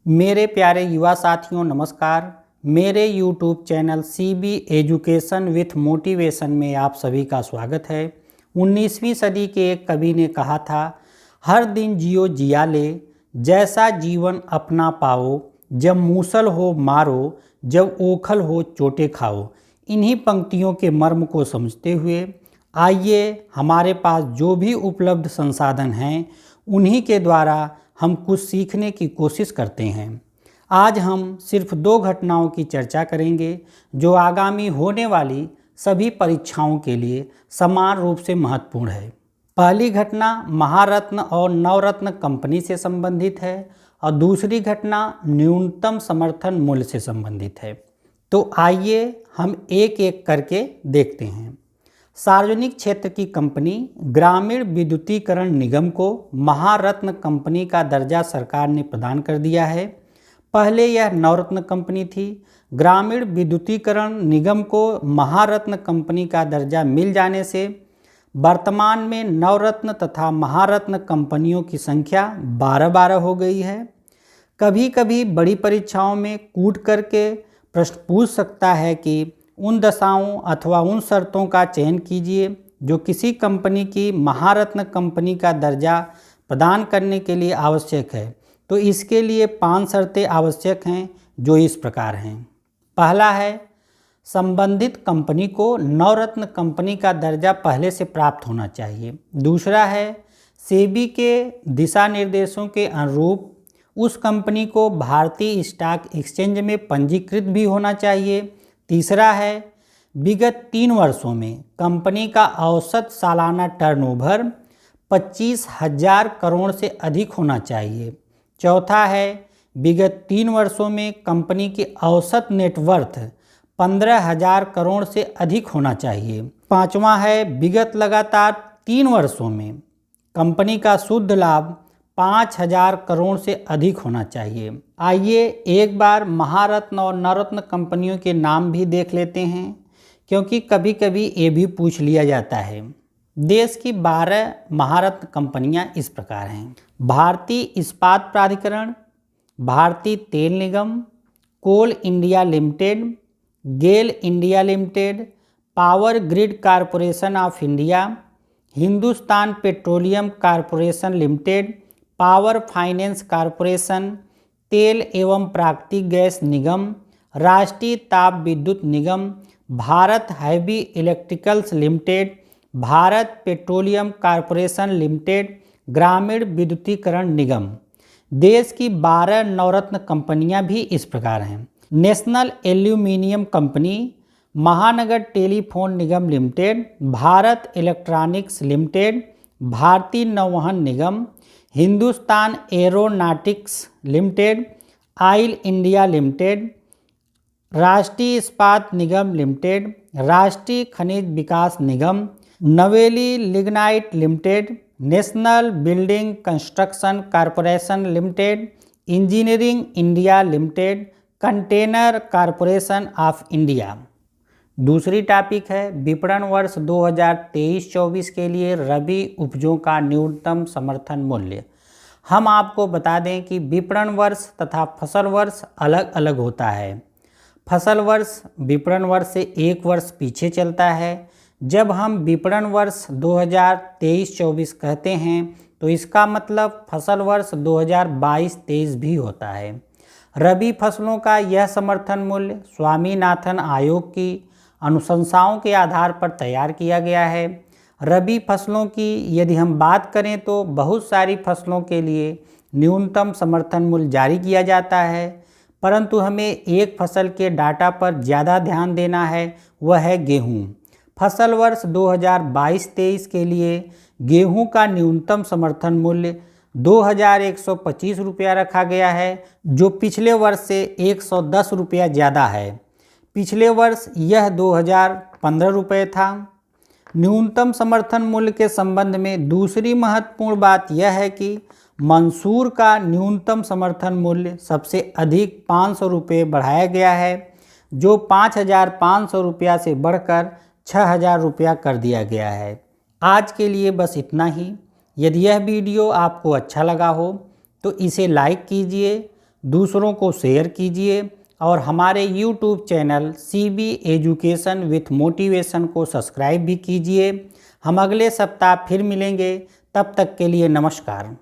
मेरे प्यारे युवा साथियों नमस्कार। मेरे YouTube channel CB education with motivation में आप सभी का स्वागत है। 19वीं सदी के एक कवि ने कहा था, हर दिन जियो जिया ले, जैसा जीवन अपना पाओ, जब मूसल हो मारो, जब ओखल हो चोटे खाओ। इन्हीं पंक्तियों के मर्म को समझते हुए आइए हमारे पास जो भी उपलब्ध संसाधन हैं उन्हीं के द्वारा हम कुछ सीखने की कोशिश करते हैं। आज हम सिर्फ 2 घटनाओं की चर्चा करेंगे जो आगामी होने वाली सभी परीक्षाओं के लिए समान रूप से महत्वपूर्ण है। पहली घटना महारत्न और नवरत्न कंपनी से संबंधित है और दूसरी घटना न्यूनतम समर्थन मूल्य से संबंधित है। तो आइए हम एक एक करके देखते हैं। सार्वजनिक क्षेत्र की कंपनी ग्रामीण विद्युतीकरण निगम को महारत्न कंपनी का दर्जा सरकार ने प्रदान कर दिया है। पहले यह नवरत्न कंपनी थी। ग्रामीण विद्युतीकरण निगम को महारत्न कंपनी का दर्जा मिल जाने से वर्तमान में नवरत्न तथा महारत्न कंपनियों की संख्या 12 हो गई है। कभी कभी बड़ी परीक्षाओं में कूट करके प्रश्न पूछ सकता है कि उन दशाओं अथवा उन शर्तों का चयन कीजिए जो किसी कंपनी की महारत्न कंपनी का दर्जा प्रदान करने के लिए आवश्यक है। तो इसके लिए 5 शर्तें आवश्यक हैं जो इस प्रकार हैं। पहला है, संबंधित कंपनी को नवरत्न कंपनी का दर्जा पहले से प्राप्त होना चाहिए। दूसरा है, सेबी के दिशा निर्देशों के अनुरूप उस कंपनी को भारतीय स्टॉक एक्सचेंज में पंजीकृत भी होना चाहिए। तीसरा है, विगत 3 वर्षों में कंपनी का औसत सालाना टर्नओवर 25,000 करोड़ से अधिक होना चाहिए। चौथा है, विगत 3 वर्षों में कंपनी की औसत नेटवर्थ 15,000 करोड़ से अधिक होना चाहिए। पांचवा है, विगत लगातार 3 वर्षों में कंपनी का शुद्ध लाभ 5,000 करोड़ से अधिक होना चाहिए। आइए एक बार महारत्न और नवरत्न कंपनियों के नाम भी देख लेते हैं, क्योंकि कभी कभी ये भी पूछ लिया जाता है। देश की 12 महारत्न कंपनियां इस प्रकार हैं: भारतीय इस्पात प्राधिकरण, भारतीय तेल निगम, coal India limited, GAIL India limited, power grid corporation of India, Hindustan petroleum corporation limited, power finance corporation, तेल एवं प्राकृतिक गैस निगम, राष्ट्रीय ताप विद्युत निगम, Bharat heavy electricals limited, Bharat petroleum corporation limited, ग्रामीण विद्युतीकरण निगम। देश की 12 नवरत्न कंपनियां भी इस प्रकार हैं: national aluminium company, Mahanagar telephone Nigam limited, Bharat electronics limited, भारतीय नौवहन निगम, Hindustan aeronautics limited, oil India limited, Rashtriya Ispat Nigam limited, राष्ट्रीय खनिज विकास निगम, Neyveli lignite limited, national building construction corporation limited, engineering India limited, container corporation of India. दूसरी टॉपिक है, विपणन वर्ष 2023-24 के लिए रबी उपजों का न्यूनतम समर्थन मूल्य। हम आपको बता दें कि विपणन वर्ष तथा फसल वर्ष अलग अलग होता है। फसल वर्ष विपणन वर्ष से 1 वर्ष पीछे चलता है। जब हम विपणन वर्ष 2023-24 कहते हैं तो इसका मतलब फसल वर्ष 2022-23 भी होता है। रबी फसलों का यह समर्थन मूल्य स्वामीनाथन आयोग की अनुशंसाओं के आधार पर तैयार किया गया है। रबी फसलों की यदि हम बात करें तो बहुत सारी फसलों के लिए न्यूनतम समर्थन मूल्य जारी किया जाता है, परंतु हमें एक फसल के डाटा पर ज़्यादा ध्यान देना है, वह है गेहूँ। फसल वर्ष 2022-23 के लिए गेहूँ का न्यूनतम समर्थन मूल्य 2,125 रुपया रखा गया है, जो पिछले वर्ष से 110 रुपया ज़्यादा है। पिछले वर्ष यह 2,015 रुपये था। न्यूनतम समर्थन मूल्य के संबंध में दूसरी महत्वपूर्ण बात यह है कि मंसूर का न्यूनतम समर्थन मूल्य सबसे अधिक 500 रुपये बढ़ाया गया है, जो 5,500 रुपया से बढ़कर 6,000 रुपया कर दिया गया है। आज के लिए बस इतना ही। यदि यह वीडियो आपको अच्छा लगा हो तो इसे लाइक कीजिए, दूसरों को शेयर कीजिए और हमारे YouTube channel CB education with motivation को सब्सक्राइब भी कीजिए। हम अगले सप्ताह फिर मिलेंगे, तब तक के लिए नमस्कार।